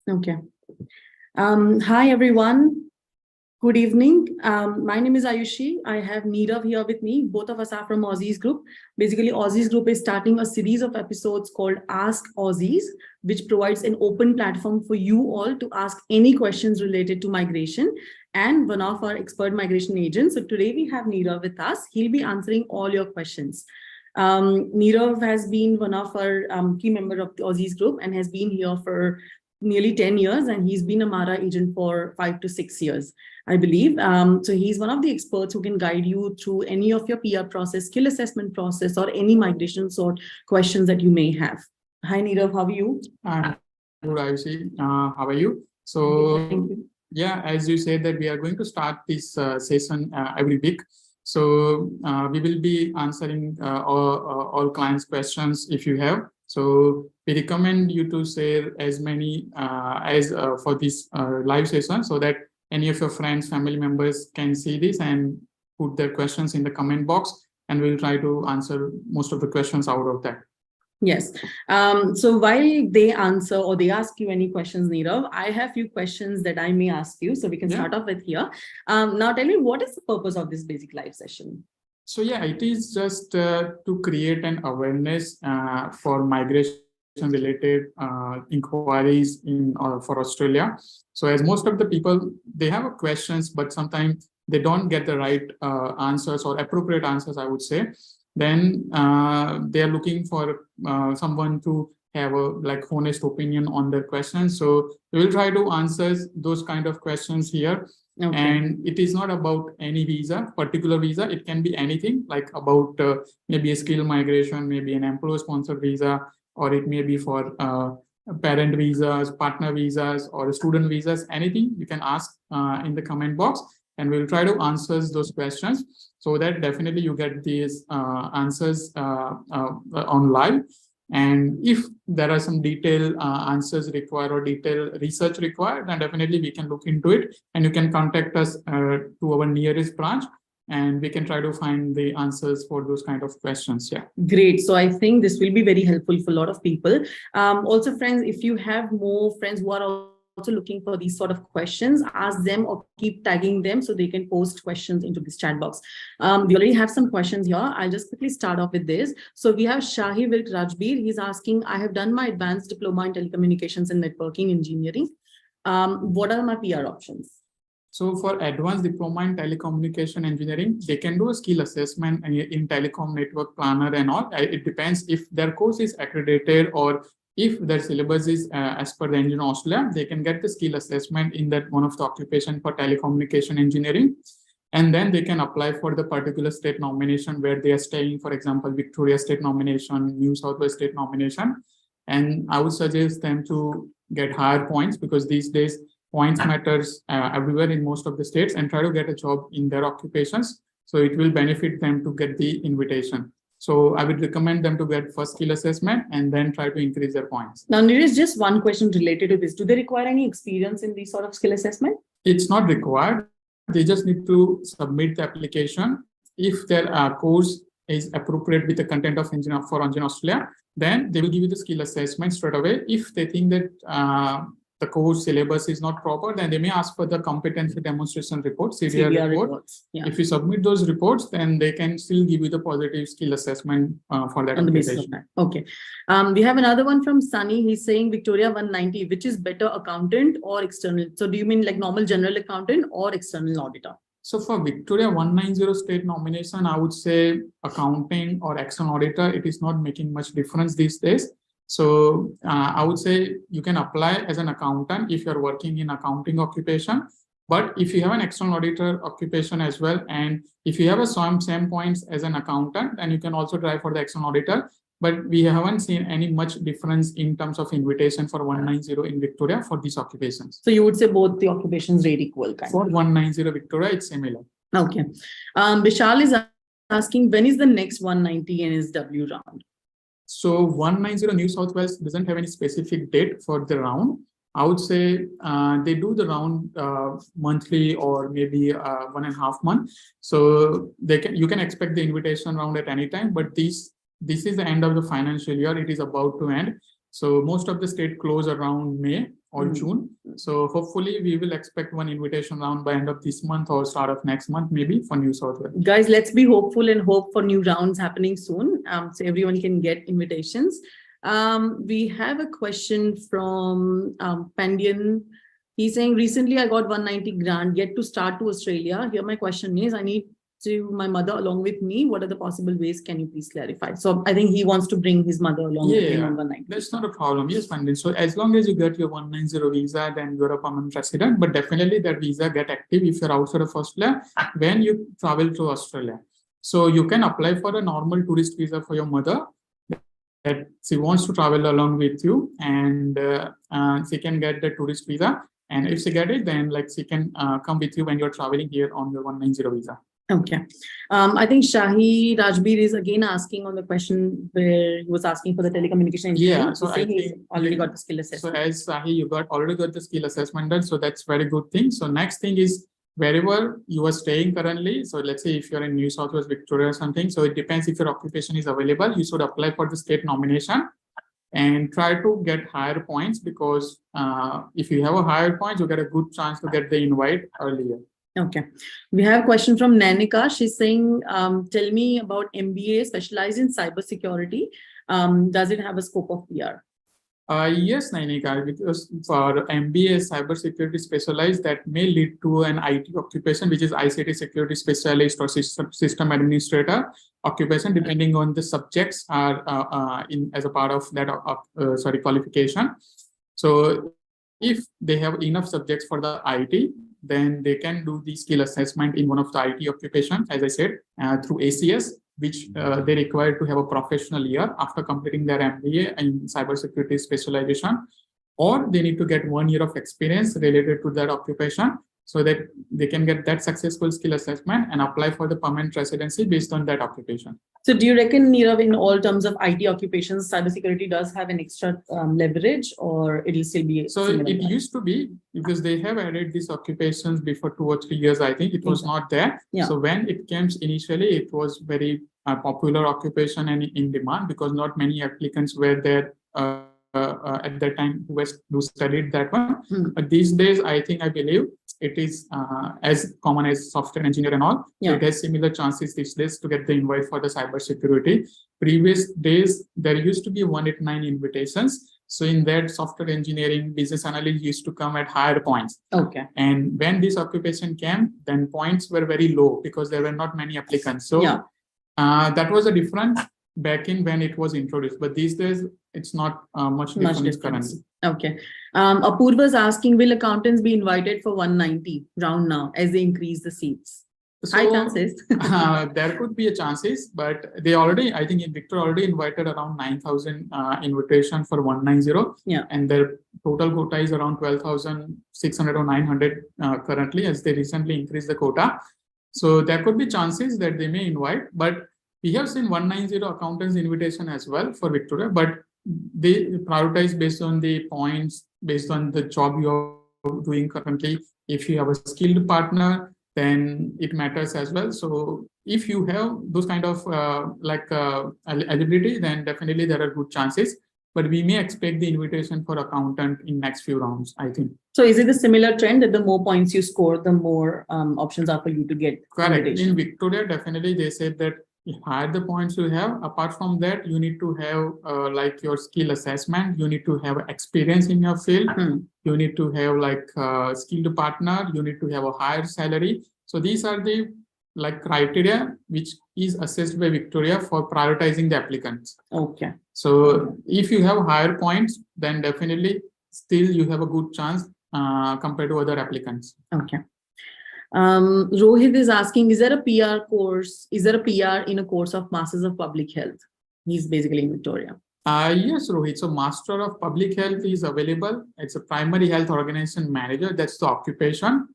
Okay. Hi, everyone. Good evening. My name is Ayushi. I have Nirav here with me. Both of us are from Aussizz Group. Basically, Aussizz Group is starting a series of episodes called Ask Aussizz, which provides an open platform for you all to ask any questions related to migration and one of our expert migration agents. So today we have Nirav with us. He'll be answering all your questions. Nirav has been one of our key members of the Aussizz Group and has been here for nearly 10 years, and he's been a MARA agent for 5 to 6 years, I believe. So he's one of the experts who can guide you through any of your PR process, skill assessment process, or any migration sort questions that you may have. Hi, Nirav, how are you? I'm good, Ayushi. How are you? So, yeah, as you said that we are going to start this session every week. So we will be answering all clients' questions if you have. So we recommend you to share as many as for this live session so that any of your friends, family members can see this and put their questions in the comment box, and we'll try to answer most of the questions out of that. Yes. So while they answer or they ask you any questions, Nirav, I have a few questions that I may ask you. So we can start off with here. Now tell me, what is the purpose of this basic live session? So yeah, it is just to create an awareness for migration related inquiries in for Australia. So as most of the people, they have questions, but sometimes they don't get the right answers or appropriate answers, I would say. Then they are looking for someone to have a honest opinion on their questions. So we will try to answer those kind of questions here. Okay. And it is not about any visa, particular visa. It can be anything like about maybe a skill migration, maybe an employer-sponsored visa, or it may be for parent visas, partner visas, or student visas. Anything you can ask in the comment box, and we'll try to answer those questions so that definitely you get these answers on live. And if there are some detailed answers required or detailed research required, then definitely we can look into it, and you can contact us to our nearest branch, and we can try to find the answers for those kind of questions. Yeah. Great. So I think this will be very helpful for a lot of people. Also, friends, if you have more friends who are also looking for these sort of questions, ask them or keep tagging them so they can post questions into this chat box. We already have some questions here. I'll just quickly start off with this. So we have Shahi Wilk Rajbir. He's asking, I have done my advanced diploma in telecommunications and networking engineering. What are my PR options? So for advanced diploma in telecommunication engineering, they can do a skill assessment in telecom network planner and all. It depends if their course is accredited or if their syllabus is as per the Engineering Australia, they can get the skill assessment in that one of the occupation for telecommunication engineering. And then they can apply for the particular state nomination where they are staying, for example, Victoria state nomination, New South Wales state nomination. And I would suggest them to get higher points because these days points matters everywhere in most of the states, and try to get a job in their occupations. So it will benefit them to get the invitation. So I would recommend them to get first skill assessment and then try to increase their points. Now, there is just one question related to this. Do they require any experience in these sort of skill assessment? It's not required. They just need to submit the application. If their course is appropriate with the content of Engineering Australia, then they will give you the skill assessment straight away. If they think that the course syllabus is not proper, then they may ask for the competency demonstration report, CDR report. Yeah. If you submit those reports, then they can still give you the positive skill assessment for that. On the basis of that. Okay. We have another one from Sunny. He's saying Victoria 190, which is better, accountant or external? So do you mean like normal general accountant or external auditor? So for Victoria 190 state nomination, I would say accounting or external auditor, it is not making much difference these days. So I would say you can apply as an accountant if you're working in accounting occupation. But if you have an external auditor occupation as well, and if you have a same points as an accountant, then you can also try for the external auditor. But we haven't seen any much difference in terms of invitation for 190 in Victoria for these occupations. So you would say both the occupations rate equal? For 190 Victoria, it's similar. Okay. Vishal is asking, when is the next 190 NSW round? So 190 New South Wales doesn't have any specific date for the round. I would say they do the round monthly or maybe 1.5 months. So you can expect the invitation round at any time, but this is the end of the financial year. It is about to end. So most of the state close around May or June. So hopefully we will expect one invitation round by end of this month or start of next month, maybe for New South Wales. Guys, let's be hopeful and hope for new rounds happening soon. So everyone can get invitations. We have a question from Pandian. He's saying, recently I got 190 grant, yet to start to Australia. Here my question is, I need my mother along with me. What are the possible ways? Can you please clarify? So I think he wants to bring his mother along with him on 190. That's not a problem. Yes, Pandit. So as long as you get your 190 visa, then you're a permanent resident. But definitely that visa get active if you're outside of Australia when you travel to Australia. So you can apply for a normal tourist visa for your mother that she wants to travel along with you, and she can get the tourist visa. And if she get it, then like she can come with you when you're traveling here on your 190 visa. Okay. I think Shahi Rajbir is again asking on the question where he was asking for the telecommunication engineering. Yeah, so I think already got the skill assessment. So as Shahi, you already got the skill assessment done. So that's very good thing. So next thing is wherever you are staying currently. So let's say if you're in New South Wales, Victoria or something. So it depends if your occupation is available. You should apply for the state nomination and try to get higher points, because if you have a higher points, you get a good chance to get the invite earlier. Okay. We have a question from Nanika. She's saying, tell me about MBA specialized in cybersecurity. Does it have a scope of PR? Yes, Nanika, because for MBA cybersecurity specialized, that may lead to an IT occupation, which is ICT security specialist or system administrator occupation, depending on the subjects are in as a part of that qualification. So if they have enough subjects for the IT, then they can do the skill assessment in one of the IT occupations, as I said, through ACS, which they require to have a professional year after completing their MBA in cybersecurity specialization, or they need to get 1 year of experience related to that occupation, so that they can get that successful skill assessment and apply for the permanent residency based on that occupation. So do you reckon, Nirav, in all terms of IT occupations, cybersecurity does have an extra leverage, or it will still be? So it used to be, because they have added these occupations before 2 or 3 years, I think it was not there. Yeah. So when it came initially, it was very popular occupation and in demand, because not many applicants were there at that time who studied that one. But these days, I believe it is as common as software engineer and all. Yeah. So it has similar chances these days to get the invite for the cybersecurity. Previous days, there used to be 189 invitations. So in that, software engineering, business analyst used to come at higher points. Okay. And when this occupation came, then points were very low because there were not many applicants. So yeah. That was a difference back in when it was introduced. But these days, it's not much difference currently. Okay. Apurva is asking, will accountants be invited for 190 round now as they increase the seats? So, high chances. There could be a chances, but they already, I think Victoria already invited around 9,000 invitation for 190. Yeah. And their total quota is around 12,600 or 900 currently, as they recently increased the quota. So there could be chances that they may invite, but we have seen 190 accountants invitation as well for Victoria, but they prioritize based on the points, based on the job you're doing currently. If you have a skilled partner, then it matters as well. So if you have those kind of eligibility, then definitely there are good chances. But we may expect the invitation for accountant in next few rounds, I think. So is it a similar trend that the more points you score, the more options are for you to get? Correct. In Victoria, definitely they said that the higher the points you have, apart from that, you need to have like your skill assessment. You need to have experience in your field. You need to have like a skilled partner. You need to have a higher salary. So these are the like criteria which is assessed by Victoria for prioritizing the applicants. Okay. So if you have higher points, then definitely still you have a good chance compared to other applicants. Okay. Rohit is asking, is there a PR course? Is there a PR in a course of Masters of Public Health? He's basically in Victoria. Yes, Rohit. So Master of Public Health is available. It's a primary health organization manager. That's the occupation.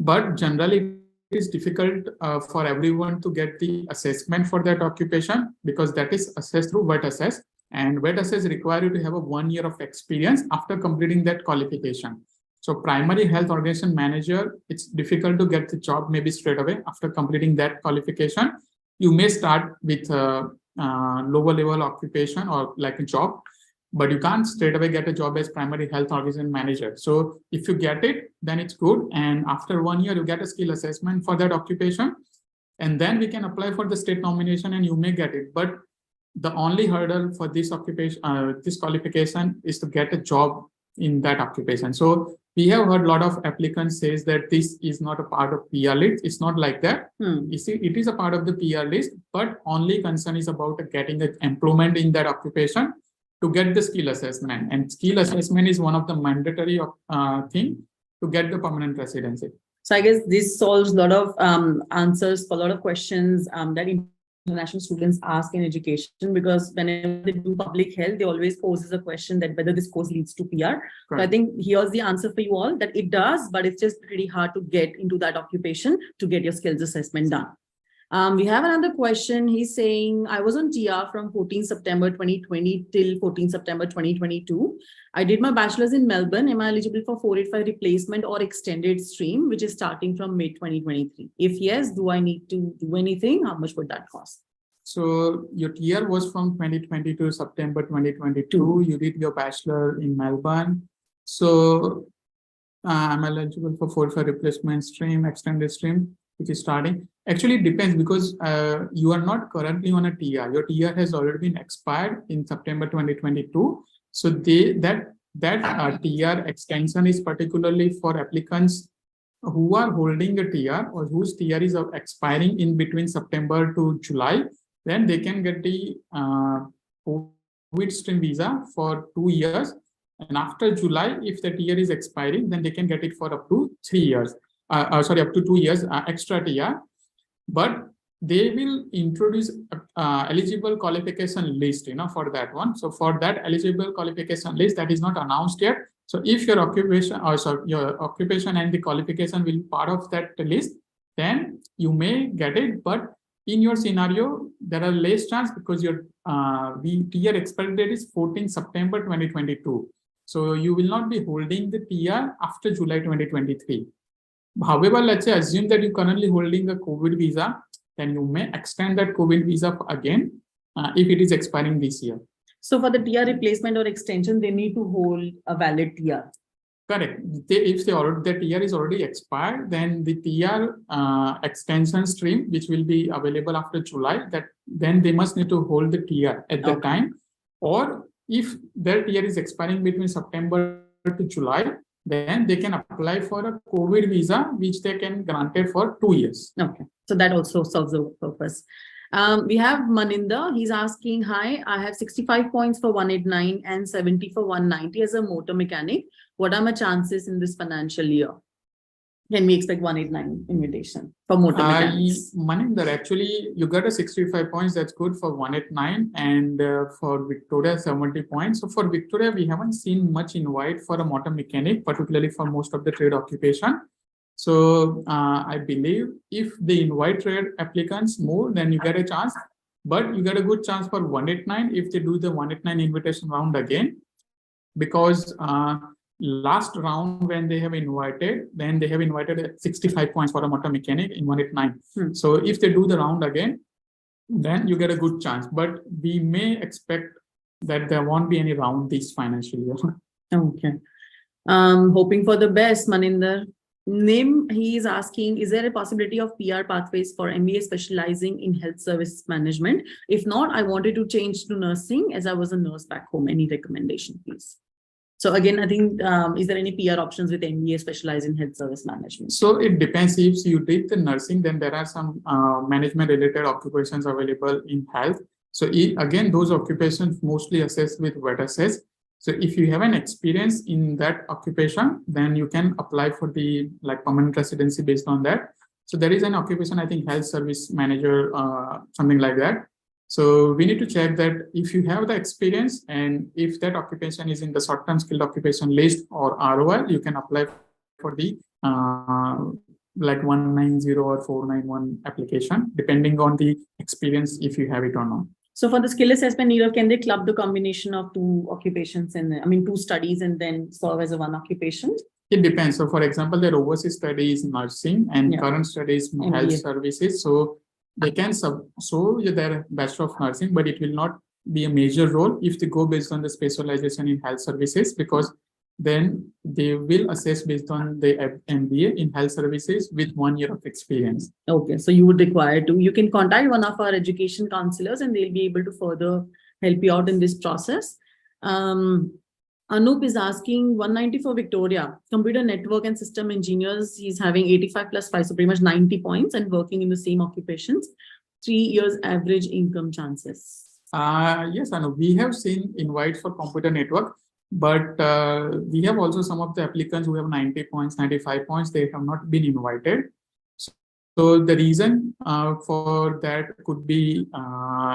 But generally, it is difficult for everyone to get the assessment for that occupation, because that is assessed through Wet Assess. And Wet Assess require you to have a 1 year of experience after completing that qualification. So primary health organization manager, it's difficult to get the job maybe straight away after completing that qualification. You may start with a lower level occupation or like a job. but you can't straight away get a job as primary health organization manager. So if you get it, then it's good. And after 1 year, you get a skill assessment for that occupation. And then we can apply for the state nomination and you may get it. But the only hurdle for this occupation, this qualification is to get a job in that occupation. So we have heard a lot of applicants says that this is not a part of PR list. It's not like that. You see, it is a part of the PR list, but only concern is about getting an employment in that occupation to get the skill assessment. And skill assessment is one of the mandatory thing to get the permanent residency. So I guess this solves a lot of answers for a lot of questions that international students ask in education, because whenever they do public health, they always poses a question that whether this course leads to PR. So I think here's the answer for you all, that it does, but it's just pretty hard to get into that occupation to get your skills assessment done. We have another question. He's saying, I was on TR from 14 September 2020 till 14 September 2022. I did my bachelor's in Melbourne. Am I eligible for 485 replacement or extended stream, which is starting from May 2023? If yes, do I need to do anything? How much would that cost? So your TR was from 2020 to September 2022. You did your bachelor in Melbourne. So I'm eligible for 485 replacement stream, extended stream, which is starting. Actually, it depends, because you are not currently on a TR. Your TR has already been expired in September 2022. So that TR extension is particularly for applicants who are holding a TR or whose TR is expiring in between September to July. Then they can get the COVID stream visa for 2 years. And after July, if the TR is expiring, then they can get it for up to 3 years. Up to 2 years extra TR. But they will introduce eligible qualification list, for that one. So for that eligible qualification list, that is not announced yet. So if your occupation, your occupation and the qualification will be part of that list, then you may get it. But in your scenario, there are less chance, because your TR expiry date is 14 September 2022. So you will not be holding the TR after July 2023. However, let's say assume that you're currently holding a COVID visa, then you may extend that COVID visa again if it is expiring this year. So for the TR replacement or extension, they need to hold a valid TR. Correct. If the TR is already expired, then the TR extension stream, which will be available after July, then they must need to hold the TR at that time. Or if their TR is expiring between September to July, then they can apply for a COVID visa, which they can grant it for 2 years. Okay, so that also serves the purpose. We have Maninder. He's asking, hi, I have 65 points for 189 and 70 for 190 as a motor mechanic. What are my chances in this financial year? Can we expect 189 invitation for motor mechanics? Maninder, actually, you got a 65 points. That's good for 189, and for Victoria, 70 points. So for Victoria, we haven't seen much invite for a motor mechanic, particularly for most of the trade occupation. So I believe if they invite trade applicants more, then you get a chance. But you get a good chance for 189 if they do the 189 invitation round again, because last round when they have invited, then they have invited 65 points for a motor mechanic in 189. So if they do the round again, then you get a good chance. But we may expect that there won't be any round this financial year. Okay. Hoping for the best, Maninder. Nim, he is asking, is there a possibility of PR pathways for MBA specializing in health service management? If not, I wanted to change to nursing as I was a nurse back home. Any recommendation, please? So again, I think, is there any PR options with MBA specialized in health service management? So it depends. If you did the nursing, then there are some management related occupations available in health. So again, those occupations mostly assessed with wet assess. So if you have an experience in that occupation, then you can apply for the permanent residency based on that. So there is an occupation, I think health service manager, something like that. So we need to check that if you have the experience and if that occupation is in the short-term skilled occupation list or ROL, you can apply for the 190 or 491 application, depending on the experience, if you have it or not. So for the skill assessment, Nirav, can they club the combination of two occupations and two studies and then serve as a one occupation? It depends. So for example, their overseas study is nursing and current study is health services. So they can show their Bachelor of Nursing, but it will not be a major role if they go based on the specialization in health services, because then they will assess based on the MBA in health services with 1 year of experience. Okay, so you would require to, you can contact one of our education counselors and they'll be able to further help you out in this process. Anup is asking 190 for Victoria, computer network and system engineers. He's having 85 plus 5, so pretty much 90 points and working in the same occupations. 3 years average income chances. Yes, Anup, we have seen invites for computer network, but we have also some of the applicants who have 90 points, 95 points, they have not been invited. So the reason for that could be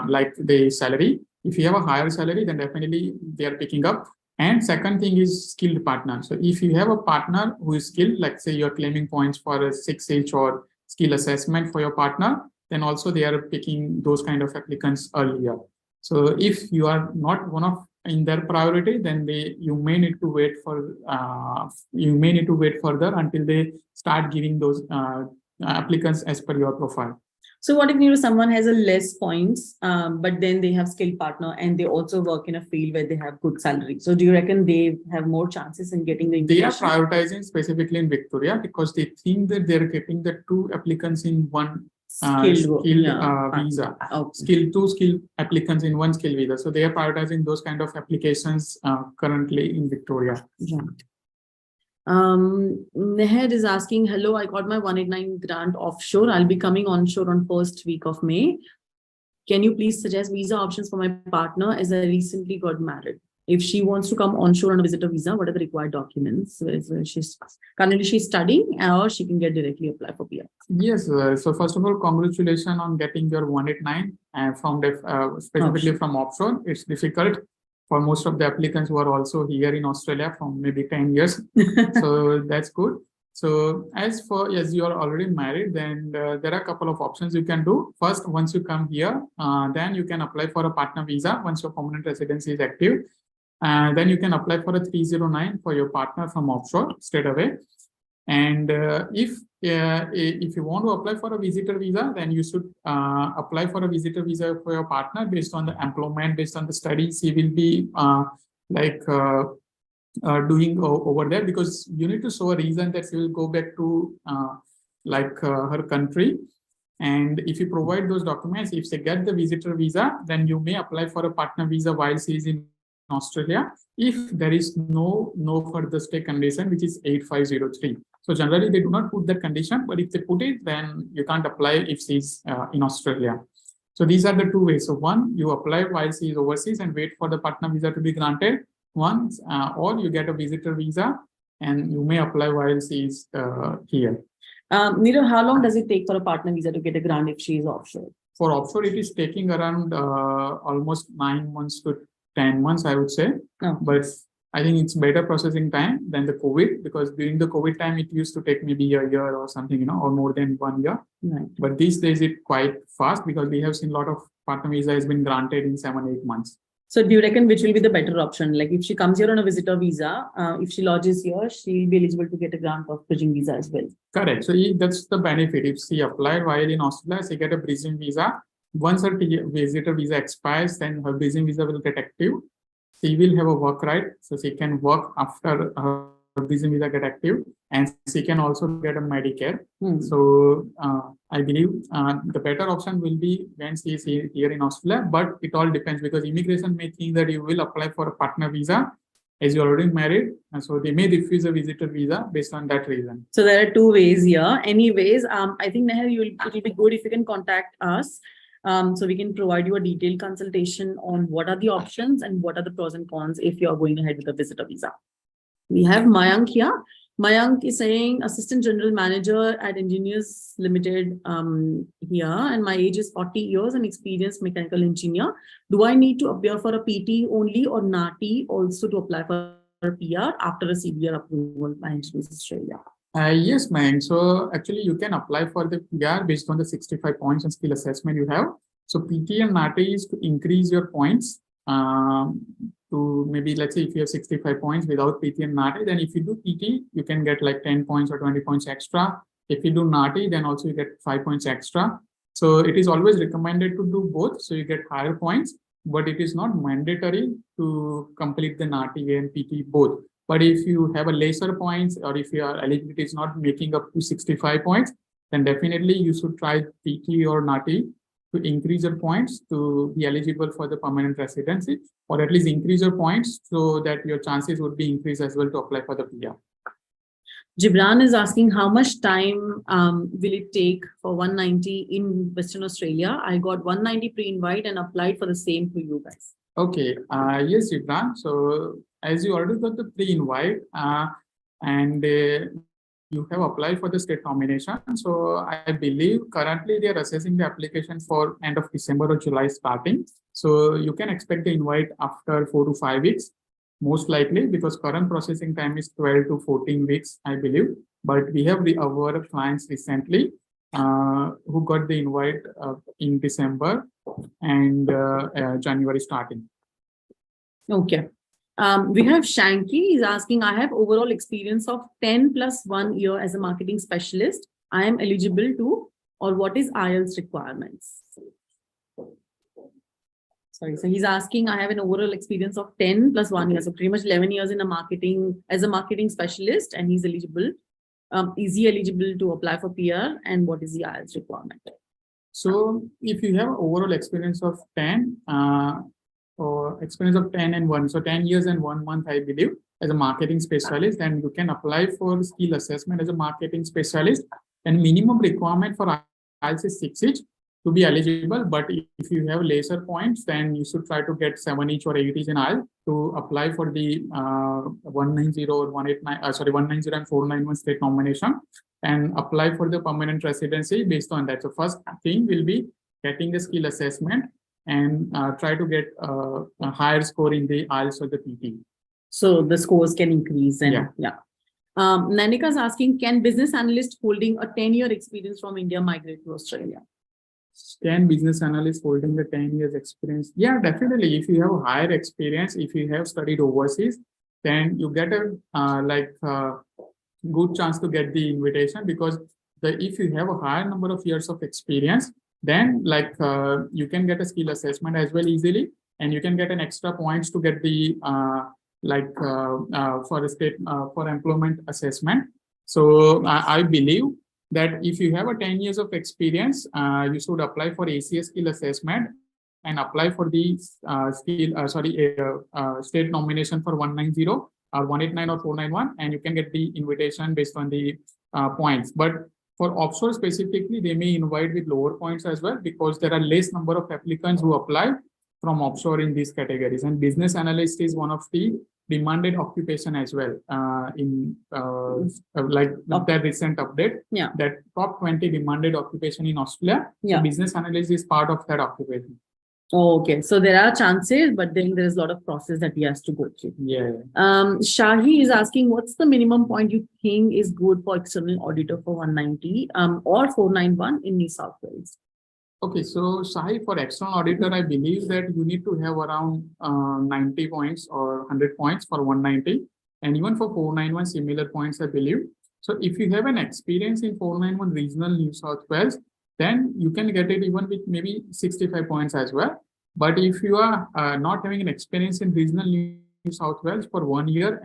like the salary. If you have a higher salary, then definitely they are picking up. And second thing is skilled partner. So if you have a partner who is skilled, like say you're claiming points for a 6H or skill assessment for your partner, then also they are picking those kind of applicants earlier. So if you are not one of in their priority, then you may need to wait for further until they start giving those applicants as per your profile. So what if someone has a less points, but then they have skilled partner and they also work in a field where they have good salary? So do you reckon they have more chances in getting the They are prioritizing specifically in Victoria because they think that they're getting the 2 applicants in one skilled visa. Okay. Skilled applicants in one skill visa. So they are prioritizing those kind of applications currently in Victoria. Yeah. Neher is asking, hello, I got my 189 grant offshore. I'll be coming onshore on first week of May. Can you please suggest visa options for my partner as I recently got married? If she wants to come onshore on a visitor visa, what are the required documents? Currently she's studying, or she can get directly apply for PR. Yes. So first of all, congratulations on getting your 189 from specifically from offshore. It's difficult for most of the applicants who are also here in Australia from maybe 10 years. So that's good. So as you are already married, then there are a couple of options you can do. First, once you come here, then you can apply for a partner visa once your permanent residency is active. Then you can apply for a 309 for your partner from offshore straight away. And if you want to apply for a visitor visa, then you should apply for a visitor visa for your partner based on the employment, based on the studies he will be doing over there, because you need to show a reason that she will go back to her country. And if you provide those documents, if they get the visitor visa, then you may apply for a partner visa while she is in Australia, if there is no further stay condition, which is 8503. So generally they do not put that condition, but if they put it, then you can't apply if she's in Australia. So these are the 2 ways. So one, you apply while she is overseas and wait for the partner visa to be granted once, or you get a visitor visa and you may apply while she is here. Nirav, how long does it take for a partner visa to get a grant if she is offshore? For offshore, it is taking around almost 9 months to 10 months, I would say. Oh. But I think it's better processing time than the COVID, because during the COVID time, it used to take maybe a year or something, or more than 1 year. Right. But these days it's quite fast because we have seen a lot of partner visa has been granted in 7-8 months. So do you reckon which will be the better option? Like if she comes here on a visitor visa, if she lodges here, she'll be eligible to get a grant of bridging visa as well. Correct. So that's the benefit. If she applied while in Australia, she get a bridging visa. Once her visitor visa expires, then her bridging visa will get active. She will have a work right, so she can work after her bridging visa get active, and she can also get a Medicare. So I believe the better option will be when she is here in Australia, but it all depends, because immigration may think that you will apply for a partner visa as you're already married, and so they may refuse a visitor visa based on that reason. So there are 2 ways here. Anyways, I think Neher, it will be good if you can contact us. So we can provide you a detailed consultation on what are the options and what are the pros and cons if you're going ahead with a visitor visa. We have Mayank here. Mayank is saying Assistant General Manager at Engineers Limited here, and my age is 40 years and experienced mechanical engineer. Do I need to appear for a PT only or NATI also to apply for a PR after a CBR approval by Engineers Australia? Yes, Mayank. So actually you can apply for the PR based on the 65 points and skill assessment you have. So PT and NATI is to increase your points to maybe, let's say if you have 65 points without PT and NATI, then if you do PT, you can get like 10 points or 20 points extra. If you do NATI, then also you get 5 points extra. So it is always recommended to do both, so you get higher points. but it is not mandatory to complete the NATI and PT both. But if you have a lesser points, or if your eligibility is not making up to 65 points, then definitely you should try PT or NATI to increase your points to be eligible for the permanent residency, or at least increase your points so that your chances would be increased as well to apply for the PR. Gibran is asking how much time will it take for 190 in Western Australia? I got 190 pre-invite and applied for the same for you guys. Okay, yes, Gibran. So as you already got the pre-invite and you have applied for the state nomination. So I believe currently they are assessing the application for end of December or July starting. So you can expect the invite after 4 to 5 weeks, most likely, because current processing time is 12 to 14 weeks, I believe. But we have our clients recently who got the invite in December and January starting. Okay. We have Shanky is asking, I have overall experience of 10 plus 1 year as a marketing specialist. I am eligible to, or what is IELTS requirements? Sorry, so he's asking, I have an overall experience of 10 plus 1 year, so pretty much 11 years in a marketing, as a marketing specialist, and he's eligible. Is he eligible to apply for PR, and what is the IELTS requirement? So if you have overall experience of 10, or experience of 10 and 1, so 10 years and 1 month, I believe, as a marketing specialist, then you can apply for skill assessment as a marketing specialist. And minimum requirement for IELTS is 6 each to be eligible. But if you have lesser points, then you should try to get 7 each or 8 each in IELTS to apply for the 190 or 190 and 491 state nomination and apply for the permanent residency based on that. So first thing will be getting the skill assessment and try to get a higher score in the IELTS or the PT. So the scores can increase. And yeah. Nanika is asking, can business analyst holding a 10-year experience from India migrate to Australia? Can business analyst holding the 10 years experience? Yeah, definitely. If you have higher experience, if you have studied overseas, then you get a good chance to get the invitation, because if you have a higher number of years of experience, then you can get a skill assessment as well easily, and you can get an extra points to get the for a state for employment assessment. So I believe that if you have a 10 years of experience, you should apply for ACS skill assessment and apply for the state nomination for 190 or 189 or 491, and you can get the invitation based on the points. But for offshore specifically, they may invite with lower points as well, because there are less number of applicants who apply from offshore in these categories. And business analyst is one of the demanded occupation as well in that recent update, that top 20 demanded occupation in Australia. So business analyst is part of that occupation. Oh, okay, so there are chances, but then there is a lot of process that he has to go through. Shahi is asking, what's the minimum point you think is good for external auditor for 190 or 491 in New South Wales? Okay, so Shahi, for external auditor, I believe that you need to have around 90 points or 100 points for 190, and even for 491 similar points, I believe. So if you have an experience in 491 regional New South Wales, then you can get it even with maybe 65 points as well. But if you are not having an experience in regional New South Wales for 1 year,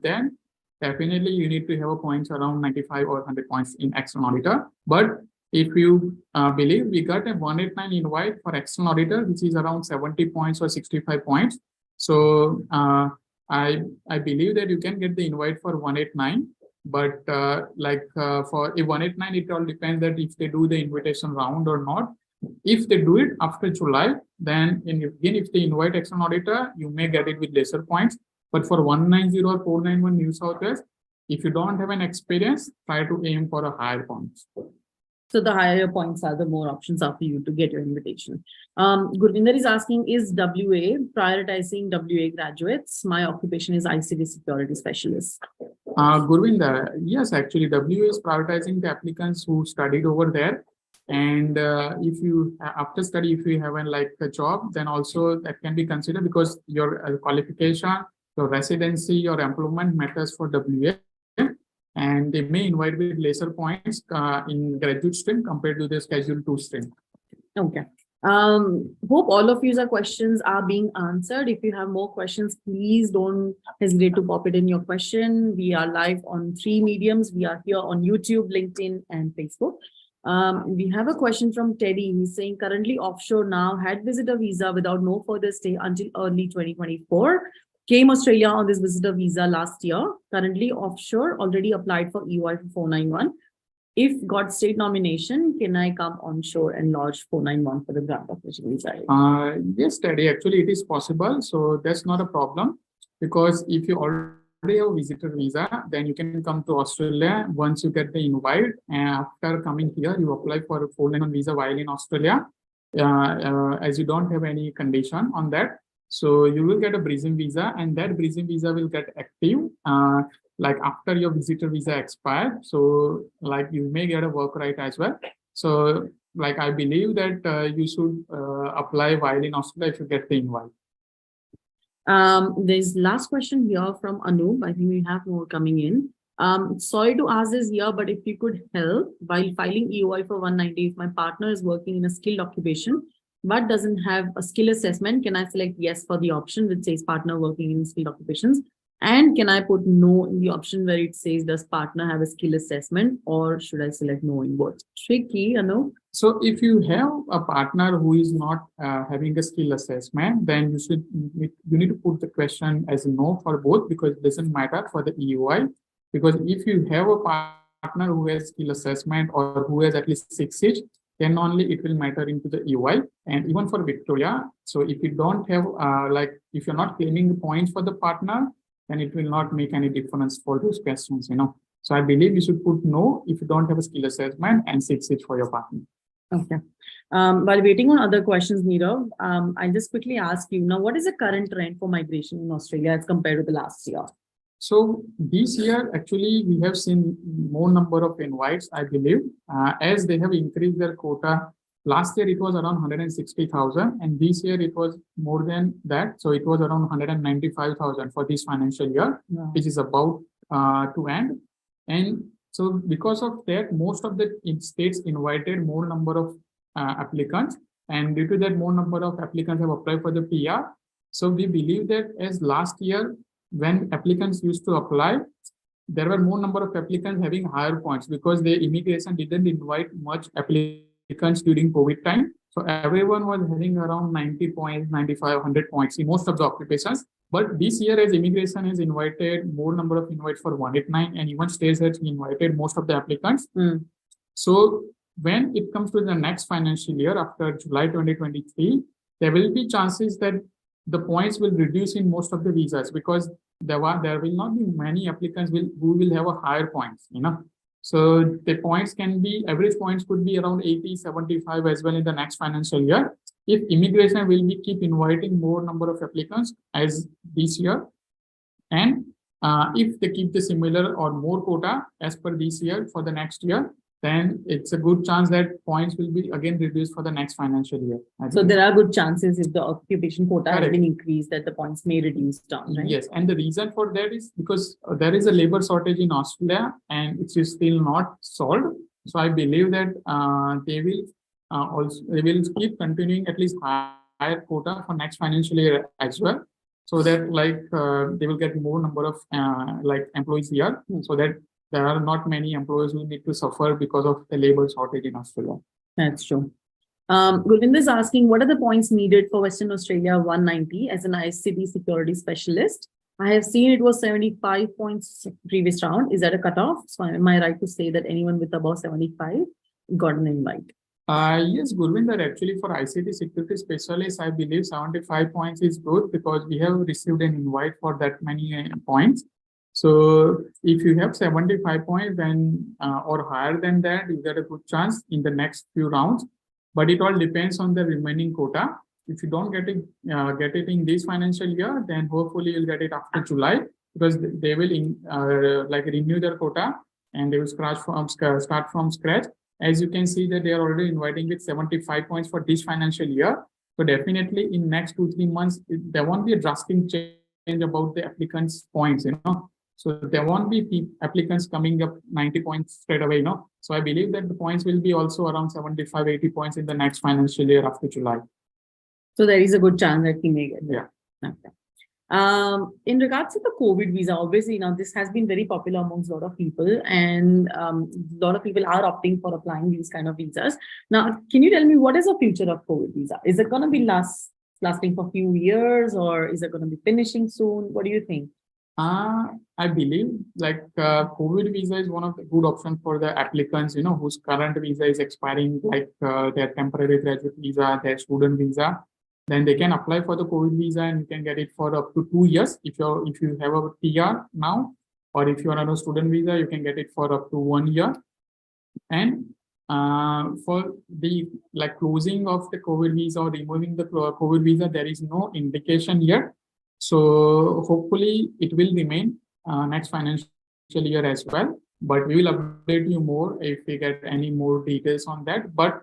then definitely you need to have a points around 95 or 100 points in external auditor. But if you believe, we got a 189 invite for external auditor, which is around 70 points or 65 points. So I believe that you can get the invite for 189. But for a 189, it all depends that if they do the invitation round or not. If they do it after July, then again, if they invite external auditor, you may get it with lesser points. But for 190 or 491 New South Wales, if you don't have an experience, try to aim for a higher points. So the higher your points are, the more options are for you to get your invitation. Gurvinder is asking, is WA prioritizing WA graduates? My occupation is ICT security specialist. Gurvinder, yes, actually, WA is prioritizing the applicants who studied over there. And if you, after study, if you have a job, then also that can be considered, because your qualification, your residency, your employment matters for WA. And they may invite with lesser points in graduate stream compared to the Schedule 2 stream. Okay. Hope all of your questions are being answered. If you have more questions, please don't hesitate to pop it in your question. We are live on 3 mediums. We are here on YouTube, LinkedIn, and Facebook. We have a question from Teddy. He's saying currently offshore now, had visitor visa without no further stay until early 2024. Came Australia on this visitor visa last year. Currently offshore, already applied for EY for 491. If got state nomination, can I come onshore and lodge 491 for the grant of visa? Yes, Teddy, actually it is possible. So that's not a problem, because if you already have a visitor visa, then you can come to Australia once you get the invite. And after coming here, you apply for a 491 visa while in Australia, as you don't have any condition on that. So you will get a bridging visa, and that bridging visa will get active like after your visitor visa expired. So like you may get a work right as well. So like I believe that you should apply while in Australia if you get the invite. There's last question here from Anup. I think we have more coming in. Sorry to ask this here, but if you could help while filing EOI for 190, if my partner is working in a skilled occupation but doesn't have a skill assessment, can I select yes for the option which says partner working in skilled occupations? And can I put no in the option where it says does partner have a skill assessment, or should I select no in both? Tricky, Anup. So if you have a partner who is not having a skill assessment, then you need to put the question as no for both, because it doesn't matter for the EOI. Because if you have a partner who has skill assessment or who has at least 6 each, then only it will matter into the EOI. And even for Victoria, so if you don't have if you're not claiming the points for the partner, then it will not make any difference for those questions, So I believe you should put no if you don't have a skill assessment, and 6 each for your partner. Okay. While waiting on other questions, Nirav, I'll just quickly ask you now, what is the current trend for migration in Australia as compared to the last year? So this year, actually, we have seen more number of invites, I believe, as they have increased their quota. Last year, it was around 160,000, and this year it was more than that. So it was around 195,000 for this financial year, which is about to end. And so because of that, most of the states invited more number of applicants, and due to that, more number of applicants have applied for the PR. So we believe that as last year, when applicants used to apply, there were more number of applicants having higher points because the immigration didn't invite much applicants during COVID time. So everyone was having around 90 points, 95, 100 points in most of the occupations. But this year, as immigration has invited more number of invites for 189, and even states has invited most of the applicants. So when it comes to the next financial year, after July 2023, there will be chances that the points will reduce in most of the visas, because there will not be many applicants who will have a higher points, So the points can be, average points could be around 80, 75 as well in the next financial year. If immigration will be keep inviting more number of applicants as this year, and if they keep the similar or more quota as per this year for the next year, then it's a good chance that points will be again reduced for the next financial year. So there are good chances if the occupation quota has been increased that the points may reduce down, right? Yes, and the reason for that is because there is a labor shortage in Australia and it is still not solved. So I believe that they will keep continuing at least higher quota for next financial year as well, so that they will get more number of employees here, so that there are not many employees who need to suffer because of the labor shortage in Australia. That's true. Gulvinder is asking, what are the points needed for Western Australia 190 as an ICT security specialist? I have seen it was 75 points previous round. Is that a cutoff? So am I right to say that anyone with above 75 got an invite? Yes, Gurvinder, actually for ICT security specialist, I believe 75 points is good because we have received an invite for that many points. So if you have 75 points, then or higher than that, you get a good chance in the next few rounds. But it all depends on the remaining quota. If you don't get it in this financial year, then hopefully you'll get it after July, because they will renew their quota and they will start from scratch. As you can see that they are already inviting with 75 points for this financial year. So definitely in next 2-3 months, there won't be a drastic change about the applicants' points, So there won't be applicants coming up 90 points straight away, So I believe that the points will be also around 75, 80 points in the next financial year after July. So there is a good chance that he may get it. Yeah. Okay. In regards to the COVID visa, obviously, this has been very popular amongst a lot of people, and a lot of people are opting for applying these kind of visas. Now, can you tell me what is the future of COVID visa? Is it going to be lasting for a few years, or is it going to be finishing soon? What do you think? I believe COVID visa is one of the good options for the applicants, whose current visa is expiring, like their temporary graduate visa, their student visa. Then they can apply for the COVID visa and you can get it for up to 2 years. If you have a PR now, or if you are on a student visa, you can get it for up to 1 year. And for the closing of the COVID visa or removing the COVID visa, there is no indication yet. So hopefully it will remain next financial year as well. But we will update you more if we get any more details on that. But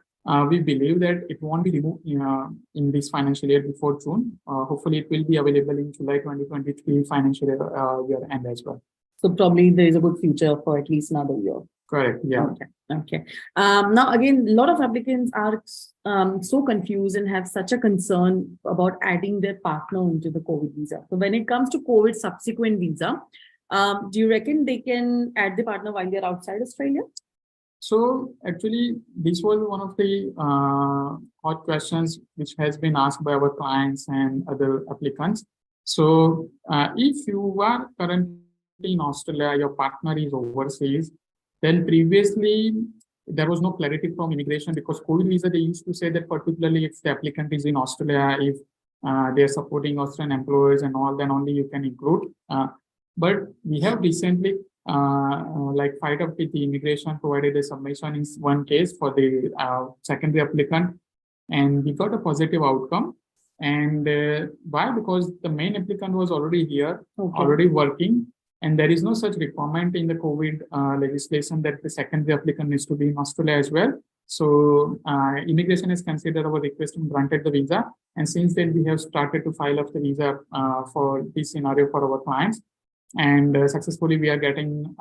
we believe that it won't be removed in this financial year before June. Hopefully it will be available in July 2023 financial year end as well. So probably there is a good future for at least another year. Correct. Yeah. Okay. Now, again, a lot of applicants are so confused and have such a concern about adding their partner into the COVID visa. So when it comes to COVID subsequent visa, do you reckon they can add the partner while they're outside Australia? So actually, this was one of the hot questions which has been asked by our clients and other applicants. So if you are currently in Australia, your partner is overseas, then previously there was no clarity from immigration, because COVID visa, they used to say that particularly if the applicant is in Australia, if they're supporting Australian employers and all, then only you can include. But we have recently fight up with the immigration, provided a submission in one case for the secondary applicant, and we got a positive outcome. And why? Because the main applicant was already here, already working, and there is no such requirement in the COVID legislation that the secondary applicant needs to be in Australia as well. So immigration has considered our request and granted the visa. And since then, we have started to file up the visa for this scenario for our clients. And successfully, we are getting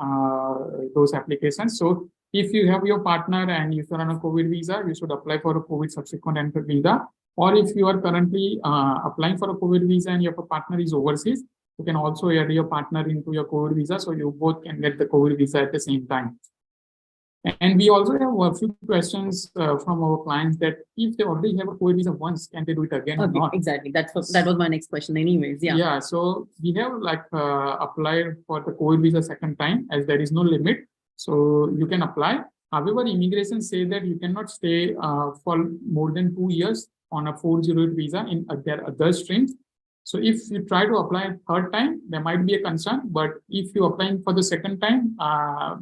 those applications. So if you have your partner and if you're on a COVID visa, you should apply for a COVID subsequent entry visa. Or if you are currently applying for a COVID visa and your partner is overseas, you can also add your partner into your COVID visa, so you both can get the COVID visa at the same time. And we also have a few questions from our clients that if they already have a COVID visa once, can they do it again or not? Exactly. That was my next question anyways. Yeah. Yeah. So we have applied for the COVID visa second time, as there is no limit. So you can apply. However, immigration say that you cannot stay for more than 2 years on a 408 visa in their other streams. So if you try to apply third time, there might be a concern. But if you're applying for the second time,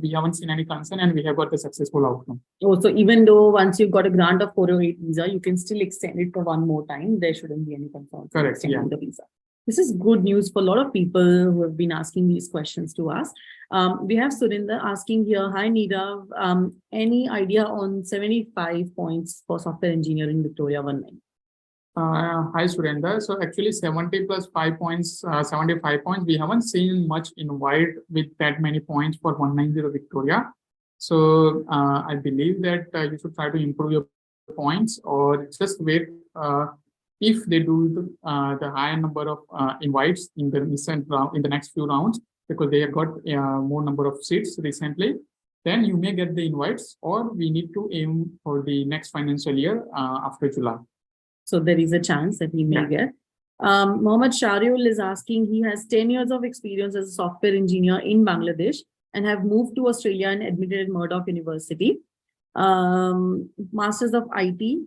we haven't seen any concern and we have got a successful outcome. Oh, so even though once you've got a grant of 408 visa, you can still extend it for one more time. There shouldn't be any concern. Correct. Yeah. The visa. This is good news for a lot of people who have been asking these questions to us. We have Surinder asking here, hi Nirav, any idea on 75 points for software engineering Victoria 19? Hi Surendra. So actually 70 plus 5 points, 75 points. We haven't seen much invite with that many points for 190 Victoria. So I believe that you should try to improve your points, or just wait if they do the higher number of invites in the recent round, in the next few rounds, because they have got more number of seats recently. Then you may get the invites, or we need to aim for the next financial year after July. So there is a chance that he may get. Mohammed Shariul is asking, he has 10 years of experience as a software engineer in Bangladesh and have moved to Australia and admitted at Murdoch University. Masters of IT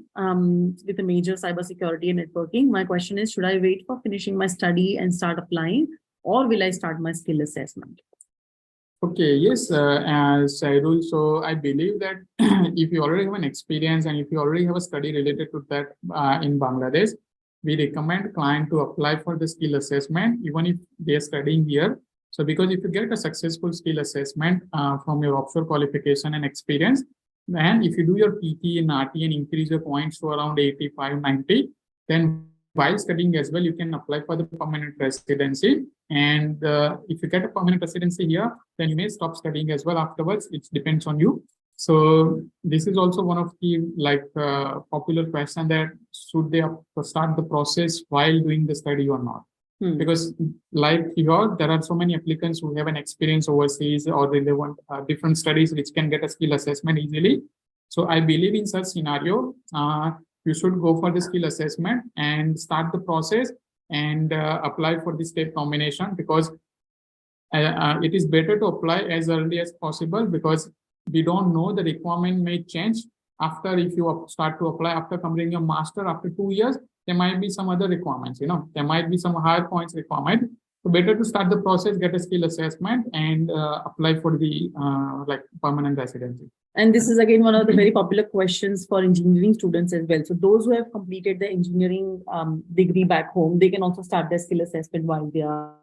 with a major cybersecurity and networking. My question is, should I wait for finishing my study and start applying, or will I start my skill assessment? Okay, yes, Sairul. So I believe that if you already have an experience and if you already have a study related to that in Bangladesh, we recommend client to apply for the skill assessment, even if they are studying here. So because if you get a successful skill assessment from your offshore qualification and experience, then if you do your PT and RT and increase your points to around 85, 90, then while studying as well, you can apply for the permanent residency. And if you get a permanent residency here, then you may stop studying as well afterwards. It depends on you. So this is also one of the popular question, that should they start the process while doing the study or not? Because like here, there are so many applicants who have an experience overseas, or they want different studies which can get a skill assessment easily. So I believe in such scenario, you should go for the skill assessment and start the process and apply for the state nomination, because it is better to apply as early as possible, because we don't know, the requirement may change after. If you start to apply after completing your master after 2 years, there might be some other requirements, there might be some higher points requirement. So better to start the process, get a skill assessment, and apply for the permanent residency. And this is again one of the very popular questions for engineering students as well. So those who have completed the engineering degree back home, they can also start their skill assessment while they are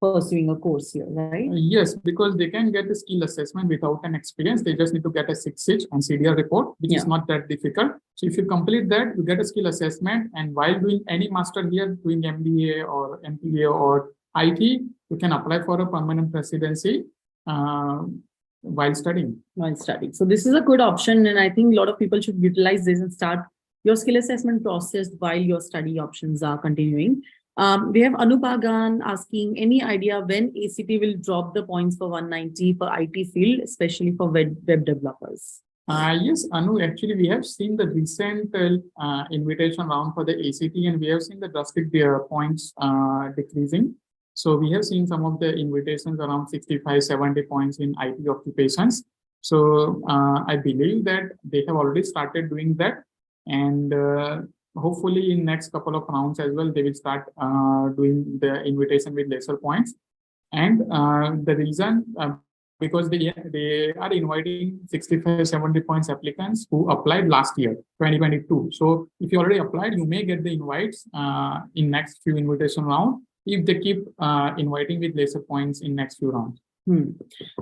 pursuing a course here, right? Yes, because they can get a skill assessment without an experience. They just need to get a 6-inch and CDR report, which is not that difficult. So if you complete that, you get a skill assessment. And while doing any master here, doing MBA or MPA or IT, you can apply for a permanent residency while studying. So this is a good option. And I think a lot of people should utilize this and start your skill assessment process while your study options are continuing. We have Anupagan asking, any idea when ACT will drop the points for 190 for IT field, especially for web developers? Yes, Anu, actually, we have seen the recent invitation round for the ACT, and we have seen the drastic points decreasing. So we have seen some of the invitations around 65, 70 points in IT occupations. So I believe that they have already started doing that. And hopefully in next couple of rounds as well, they will start doing the invitation with lesser points. And the reason, because they are inviting 65, 70 points applicants who applied last year, 2022. So if you already applied, you may get the invites in next few invitation rounds, if they keep inviting with lesser points in next few rounds.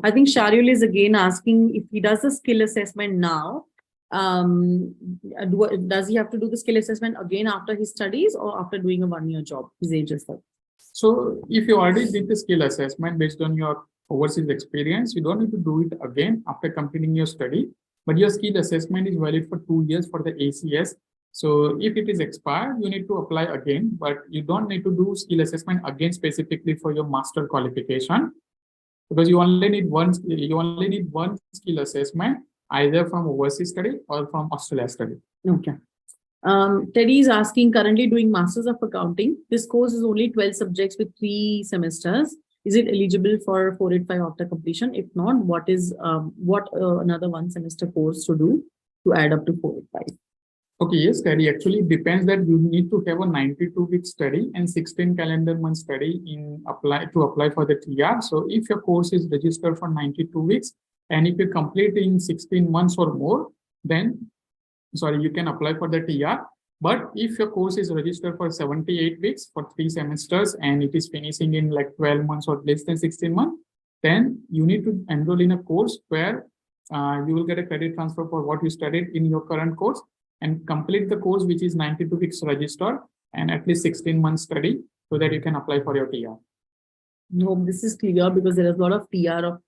I think Sharyul is again asking, if he does the skill assessment now, does he have to do the skill assessment again after his studies or after doing a 1-year job? His age is that. So if you already did the skill assessment based on your overseas experience, you don't need to do it again after completing your study. But your skill assessment is valid for 2 years for the ACS. So if it is expired, you need to apply again, but you don't need to do skill assessment again specifically for your master qualification, because you only need one skill assessment, either from overseas study or from Australia study. Okay. Teddy is asking, currently doing Masters of Accounting. This course is only 12 subjects with 3 semesters. Is it eligible for 485 after completion? If not, what is another 1 semester course to do to add up to 485? Okay, yes, Teddy. Actually, it depends that you need to have a 92-week study and 16 calendar month study to apply for the TR. So if your course is registered for 92 weeks, and if you complete in 16 months or more, then you can apply for the TR. But if your course is registered for 78 weeks for 3 semesters and it is finishing in like 12 months or less than 16 months, then you need to enroll in a course where you will get a credit transfer for what you studied in your current course, and complete the course which is 92 weeks registered and at least 16 months study, so that you can apply for your TR. No, this is clear, because there is a lot of TR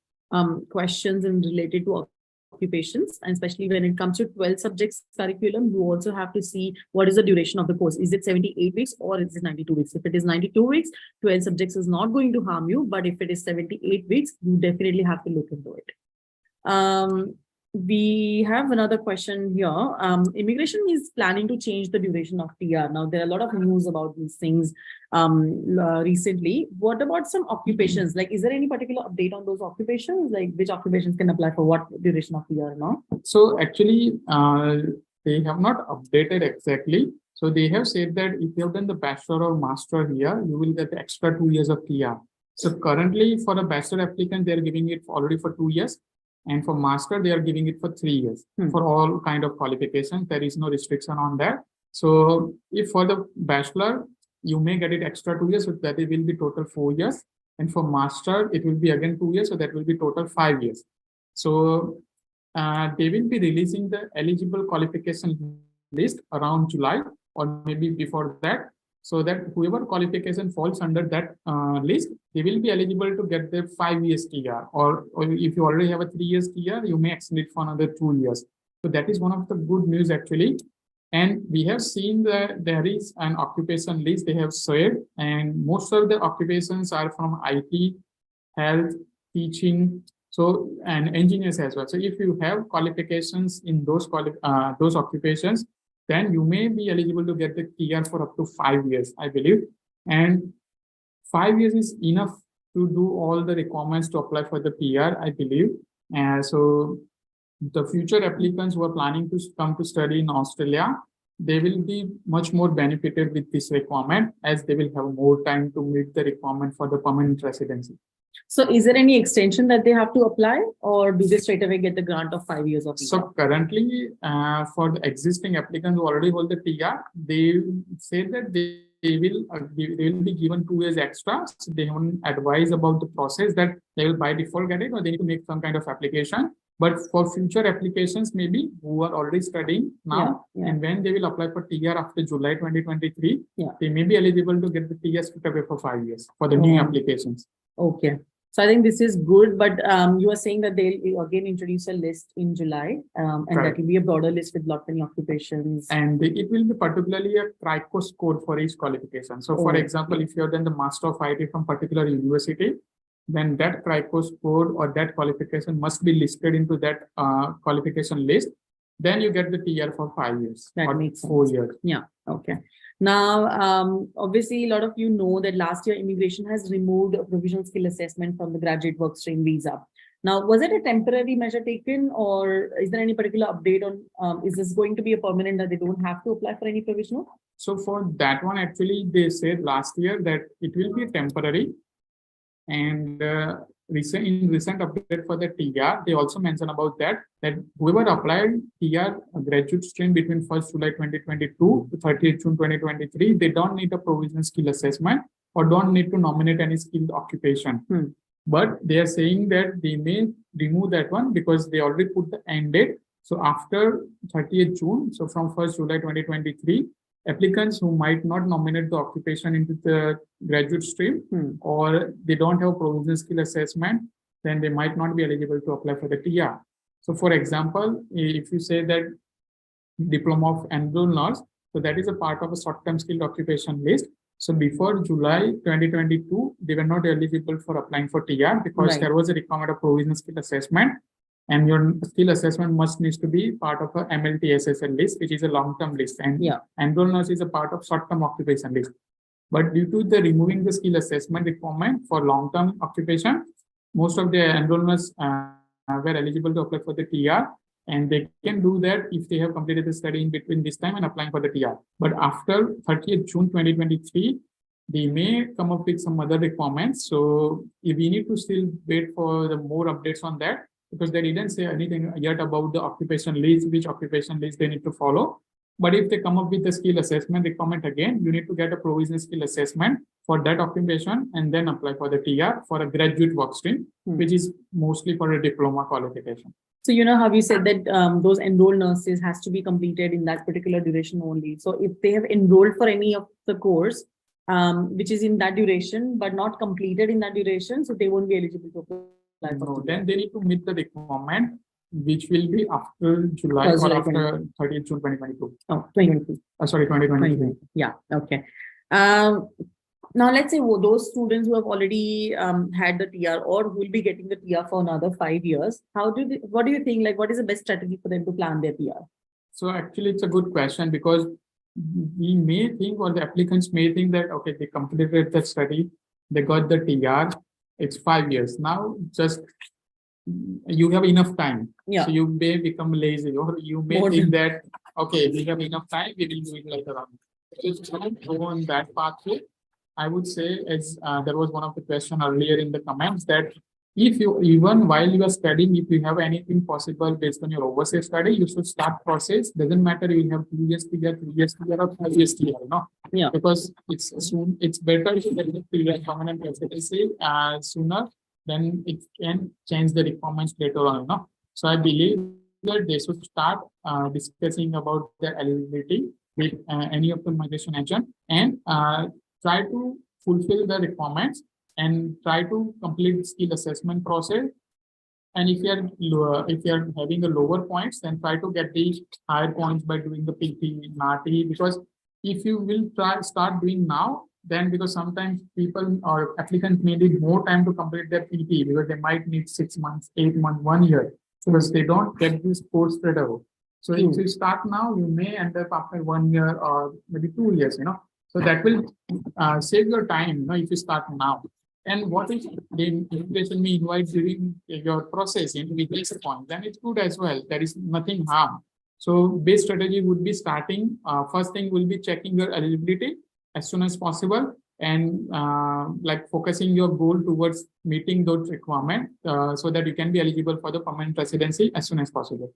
questions and related to occupations, and especially when it comes to 12 subjects curriculum, you also have to see what is the duration of the course. Is it 78 weeks or is it 92 weeks? If it is 92 weeks, 12 subjects is not going to harm you, but if it is 78 weeks, you definitely have to look into it. We have another question here. Immigration is planning to change the duration of TR. Now, there are a lot of news about these things recently. What about some occupations? Like, is there any particular update on those occupations? Like, which occupations can apply for what duration of TR now? So actually, they have not updated exactly. So they have said that if you have done the bachelor or master here, you will get the extra 2 years of TR. So currently, for a bachelor applicant, they are giving it already for 2 years. And for master, they are giving it for 3 years for all kind of qualifications. There is no restriction on that. So if for the bachelor, you may get it extra 2 years, so that it will be total 4 years. And for master, it will be again 2 years, so that will be total 5 years. So they will be releasing the eligible qualification list around July or maybe before that. so that whoever qualification falls under that list, they will be eligible to get the 5 years TR, or if you already have a 3 years TR, you may extend it for another 2 years. So that is one of the good news actually. And we have seen that there is an occupation list they have shared, and most of the occupations are from IT, health, teaching, so and engineers as well. So if you have qualifications in those occupations, then you may be eligible to get the TR for up to 5 years, I believe. And 5 years is enough to do all the requirements to apply for the PR, I believe. And so the future applicants who are planning to come to study in Australia, they will be much more benefited with this requirement, as they will have more time to meet the requirement for the permanent residency. So is there any extension that they have to apply, or do they straight away get the grant of 5 years of visa? So currently, for the existing applicants who already hold the TR, they say that they will be given 2 years extra. So they haven't advised about the process that they will by default get it, or they need to make some kind of application. But for future applications, maybe who are already studying now, and when they will apply for TR after July 2023, they may be eligible to get the TR straight away for 5 years for the new applications. Okay. So I think this is good, but you are saying that they'll again introduce a list in July, and that will be a broader list with lot many occupations. And it will be particularly a CRICO score for each qualification. So for example, if you have done the Master of IT from particular university, then that CRICO score or that qualification must be listed into that qualification list. Then you get the TR for 5 years or 4 years. Yeah. Okay. Now, obviously, a lot of you know that last year immigration has removed a provisional skill assessment from the graduate work stream visa. Now, was it a temporary measure taken, or is there any particular update on, is this going to be a permanent that they don't have to apply for any provisional? So for that one, actually, they said last year that it will be temporary. And in recent update for the TR, they also mentioned about that whoever applied TR graduate stream between 1st July 2022 to 30th June 2023, they don't need a provisional skill assessment or don't need to nominate any skilled occupation. But they are saying that they may remove that one because they already put the end date. So after 30th June, so from 1st July 2023, applicants who might not nominate the occupation into the graduate stream, or they don't have provisional skill assessment, then they might not be eligible to apply for the TR. So for example, if you say that diploma of enrolled nurse, so that is a part of a short-term skilled occupation list. So before July 2022, they were not eligible for applying for TR because there was a requirement of provisional skill assessment. And your skill assessment must needs to be part of a MLT SSL list, which is a long-term list. And enrolled nurse is a part of short-term occupation list. But due to the removing the skill assessment requirement for long-term occupation, most of the enrolled nurse were eligible to apply for the TR. And they can do that if they have completed the study in between this time and applying for the TR. But after 30th June 2023, they may come up with some other requirements. So if we need to still wait for the more updates on that, because they didn't say anything yet about the occupation list, which occupation list they need to follow. But if they come up with the skill assessment requirement again, you need to get a provisional skill assessment for that occupation and then apply for the TR for a graduate work stream, which is mostly for a diploma qualification. So you know how you said that those enrolled nurses has to be completed in that particular duration only. So if they have enrolled for any of the course, which is in that duration, but not completed in that duration, so they won't be eligible to apply. No, then they need to meet the requirement, which will be after July or after 30th June 2022. Oh, 2022. Sorry, 2023. Yeah, okay. Now, let's say those students who have already had the TR or who will be getting the TR for another 5 years, what do you think, like, what is the best strategy for them to plan their TR? So actually, it's a good question, because we may think, or the applicants may think that, okay, they completed the study, they got the TR, it's 5 years. Now, just you have enough time. So you may become lazy, or you may think that, okay, we have enough time, we will do it later on. So don't go on that pathway. I would say, as there was one of the questions earlier in the comments, that if you, even while you are studying, if you have anything possible based on your overseas study, you should start process. Doesn't matter you have 2 years TR, 3 years TR, or 5 years TR, no? Because it's better to get the permanent residency sooner, then it can change the requirements later on, no? So I believe that they should start discussing about their eligibility with any of the migration agent and try to fulfill the requirements and try to complete the skill assessment process. And if you are having a lower points, then try to get the higher points by doing the PT, NATI, because if you will start doing now, then because sometimes people or applicants may need more time to complete their PT because they might need 6 months, 8 months, 1 year, because they don't get this course straight away. So if you start now, you may end up after 1 year or maybe 2 years, So that will save your time, if you start now. And what if the immigration may invite during your process into the place point, then it's good as well. There is nothing harm. So base strategy would be starting. First thing will be checking your eligibility as soon as possible and like focusing your goal towards meeting those requirements so that you can be eligible for the permanent residency as soon as possible.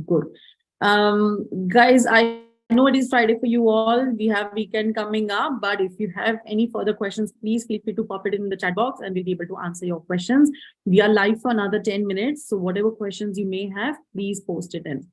Good. Guys, I know it is Friday for you all. We have weekend coming up, but if you have any further questions, please feel free to pop it in the chat box and we'll be able to answer your questions. We are live for another 10 minutes. So whatever questions you may have, please post it in.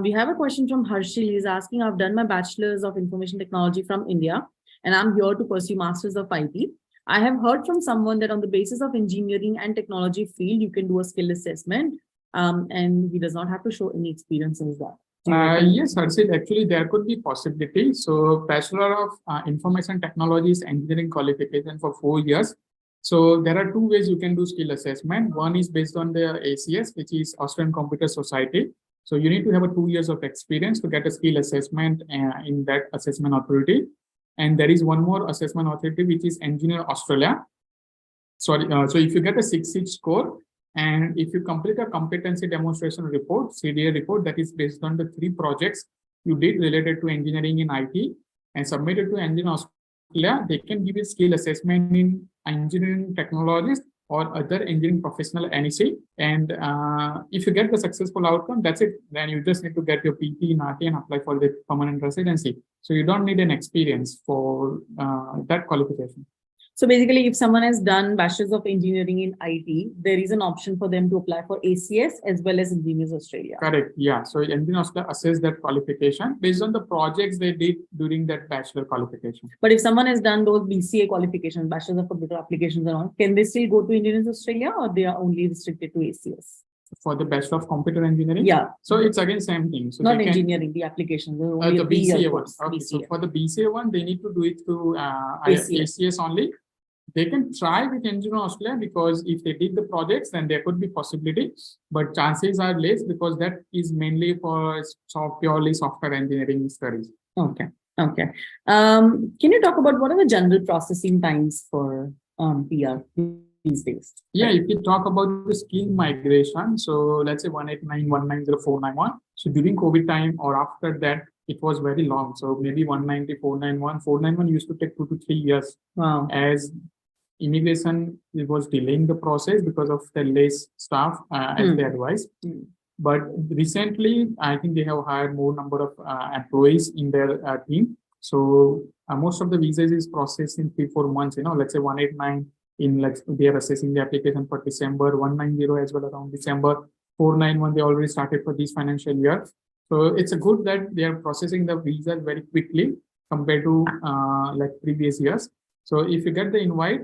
We have a question from Harshil. He's asking, I've done my bachelor's of information technology from India, and I'm here to pursue master's of IT. I have heard from someone that on the basis of engineering and technology field, you can do a skill assessment, and he does not have to show any experience in that. Yes, Harshit, actually there could be possibility. So Bachelor of Information Technologies Engineering qualification for 4 years. So there are 2 ways you can do skill assessment. One is based on the ACS, which is Austrian Computer Society. So you need to have 2 years of experience to get a skill assessment in that assessment authority. And there is one more assessment authority, which is Engineer Australia. Sorry, so if you get a 6 score, and if you complete a competency demonstration report, CDA report, that is based on the 3 projects you did related to engineering in IT and submitted to Engineer Australia, they can give a skill assessment in engineering technologies or other engineering professional NEC. And if you get the successful outcome, that's it. Then you just need to get your PT, NATI and apply for the permanent residency. So you don't need an experience for that qualification. So basically, if someone has done Bachelor's of Engineering in IT, there is an option for them to apply for ACS as well as Engineers Australia. Correct. Yeah. So Engineers Australia assess that qualification based on the projects they did during that bachelor qualification. But if someone has done those BCA qualifications, Bachelor's of Computer Applications and all, can they still go to Engineers Australia or they are only restricted to ACS? For the Bachelor of Computer Engineering? Yeah. So it's again same thing. So not engineering, the applications. The BCA one. Okay. BCA. So for the BCA one, they need to do it through ACS only. They can try with Engineer Australia because if they did the projects, then there could be possibility, but chances are less because that is mainly for purely software engineering studies. Okay. Okay. Can you talk about what are the general processing times for PR these days? Yeah, if you talk about the skill migration, so let's say 189, 190, 491. So during COVID time or after that, it was very long. So maybe 190, 491, 491 used to take 2 to 3 years. Wow. As immigration, it was delaying the process because of the less staff as they advised. But recently, I think they have hired more number of employees in their team. So most of the visas is processed in 3-4 months. Let's say 189 in they are assessing the application for December, 190 as well around December, 491 they already started for this financial year. So it's a good that they are processing the visas very quickly compared to like previous years. So if you get the invite,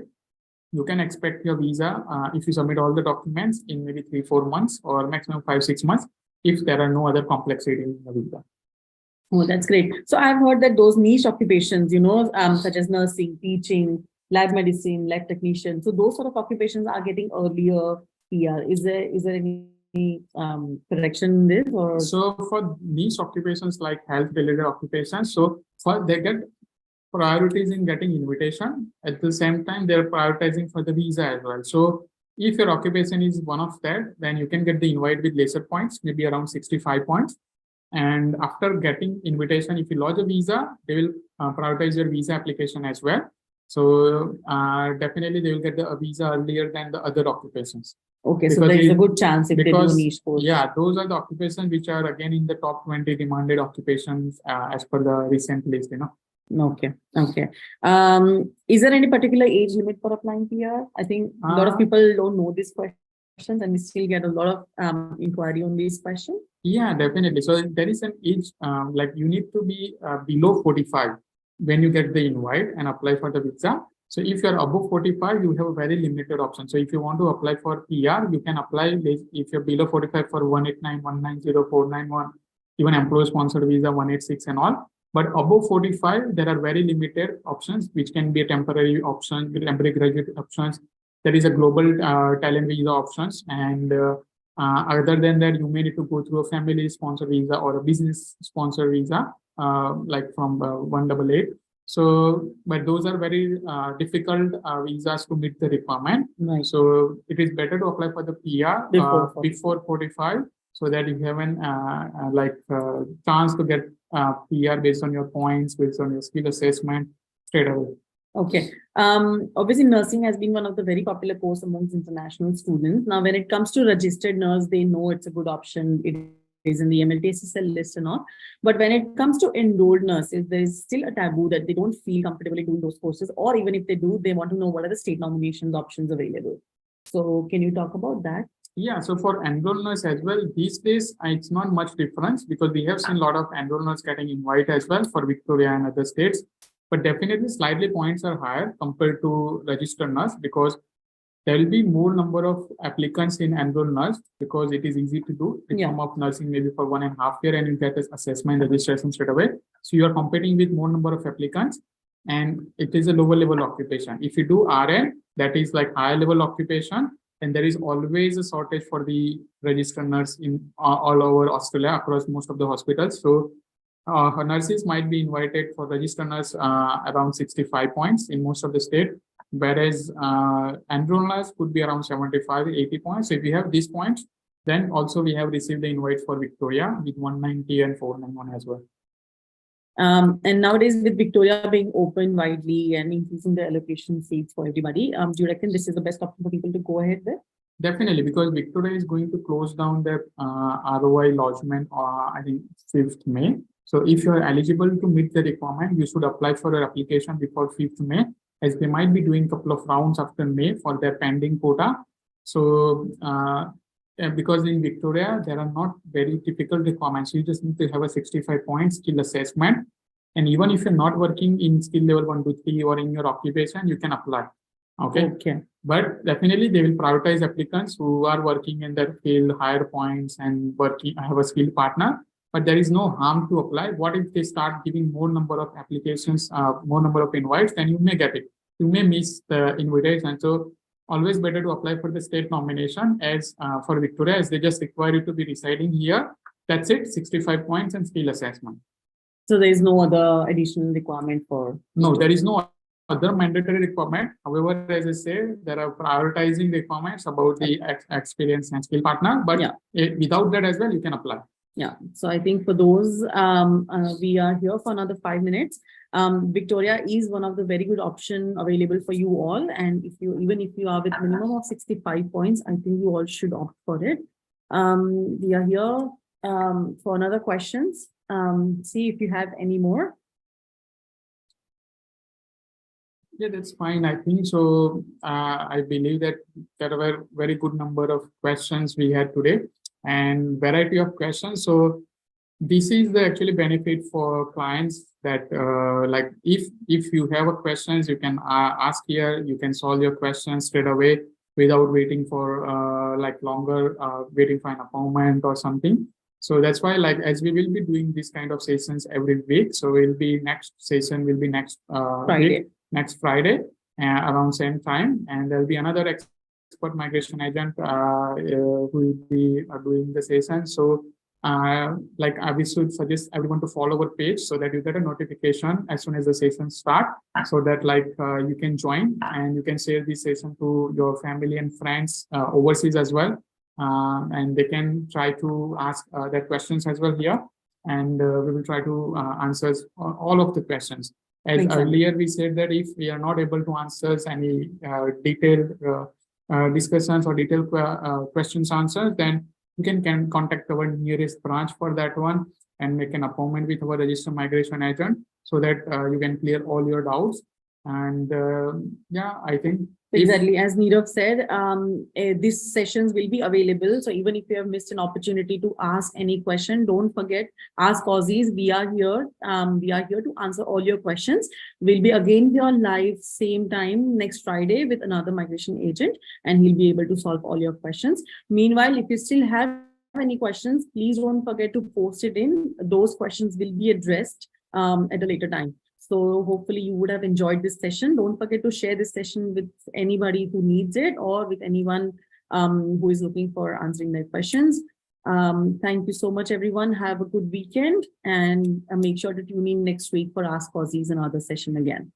you can expect your visa if you submit all the documents in maybe 3-4 months or maximum 5-6 months if there are no other complexity in the visa. Oh, that's great. So I've heard that those niche occupations, such as nursing, teaching, lab medicine, lab technician, so those sort of occupations are getting earlier PR. Is there any correction in this? Or so for niche occupations like health related occupations, so for they get priorities in getting invitation. At the same time, they're prioritizing for the visa as well. So if your occupation is one of that, then you can get the invite with lesser points, maybe around 65 points. And after getting invitation, if you lodge a visa, they will prioritize your visa application as well. So definitely they will get the visa earlier than the other occupations. Okay, because so there is a good chance if they do a niche course. Yeah, those are the occupations which are again in the top 20 demanded occupations as per the recent list, Okay. Okay. Is there any particular age limit for applying PR? I think a lot of people don't know these questions and we still get a lot of inquiry on these questions. Yeah, definitely. So there is an age, like you need to be below 45 when you get the invite and apply for the visa. So if you're above 45, you have a very limited option. So if you want to apply for PR, you can apply if you're below 45 for 189, 190, 491, even employer sponsored visa 186 and all. But above 45, there are very limited options, which can be a temporary option, temporary graduate options. There is a global talent visa options, and other than that, you may need to go through a family sponsor visa or a business sponsor visa, like from 188. So, but those are very difficult visas to meet the requirement. Right. So it is better to apply for the PR before 45, so that you have an chance to get PR based on your points, based on your skill assessment straight away. Okay. Obviously, nursing has been one of the very popular course amongst international students. Now, when it comes to registered nurse, they know it's a good option. It is in the MLTSSL list and all. But when it comes to enrolled nurses, there is still a taboo that they don't feel comfortable doing those courses, or even if they do, they want to know what are the state nominations options available. So, can you talk about that? Yeah, so for enrolled nurse as well, these days it's not much difference, because we have seen a lot of enrolled nurse getting invite as well for Victoria and other states. But definitely slightly points are higher compared to registered nurse, because there will be more number of applicants in enrolled nurse, because it is easy to do diploma of nursing maybe for 1.5 years, and you get this assessment registration straight away. So you are competing with more number of applicants, and it is a lower level occupation. If you do RN, that is like higher level occupation, and there is always a shortage for the registered nurse in all over Australia across most of the hospitals. So nurses might be invited for registered nurse around 65 points in most of the state, whereas enrolled nurse could be around 75, 80 points. So if you have these points, then also we have received the invite for Victoria with 190 and 491 as well. And nowadays, with Victoria being open widely and increasing the allocation seats for everybody, do you reckon this is the best option for people to go ahead with? Definitely, because Victoria is going to close down their ROI lodgement, I think 5th May. So if you are eligible to meet the requirement, you should apply for your application before 5th May, as they might be doing a couple of rounds after May for their pending quota. So because in Victoria, there are not very typical requirements. You just need to have a 65 point skill assessment. And even if you're not working in skill level 1 to 3 or in your occupation, you can apply. Okay. But definitely they will prioritize applicants who are working in their field, higher points, and working have a skilled partner. But there is no harm to apply. What if they start giving more number of applications, more number of invites, then you may get it. You may miss the invitation. So always better to apply for the state nomination, as for Victoria, as they just require you to be residing here. That's it, 65 points and skill assessment. So there is no other additional requirement for? No, there is no other mandatory requirement. However, as I say, there are prioritizing requirements about the experience and skill partner, but without that as well, you can apply. Yeah, so I think for those, we are here for another 5 minutes. Victoria is one of the very good option available for you all. And even if you are with minimum of 65 points, I think you all should opt for it. We are here for another questions. See if you have any more. Yeah, that's fine. I think so. I believe that there were very good number of questions we had today, and variety of questions. So this is the actually benefit for clients, that like if you have a questions, you can ask here. You can solve your questions straight away without waiting for like longer waiting for an appointment or something. So that's why, like, as we will be doing this kind of sessions every week, so next session will be next Friday. Next Friday around same time, and there'll be another expert migration agent who will be doing the session. So like we should suggest everyone to follow our page, so that you get a notification as soon as the session start, so that like you can join and you can share this session to your family and friends overseas as well, and they can try to ask their questions as well here, and we will try to answer all of the questions. As earlier we said, that if we are not able to answer any detailed discussions or detailed questions answers, then you can contact our nearest branch for that one and make an appointment with our registered migration agent, so that you can clear all your doubts. And yeah, I think exactly as Nirav said, these sessions will be available. So even if you have missed an opportunity to ask any question, don't forget, ask Aussizz. We are here. We are here to answer all your questions. We'll be again here live same time next Friday with another migration agent, and he'll be able to solve all your questions. Meanwhile, if you still have any questions, please don't forget to post it in. Those questions will be addressed at a later time. So hopefully you would have enjoyed this session. Don't forget to share this session with anybody who needs it or with anyone who is looking for answering their questions. Thank you so much, everyone. Have a good weekend and make sure to tune in next week for Ask Aussizz, another session again.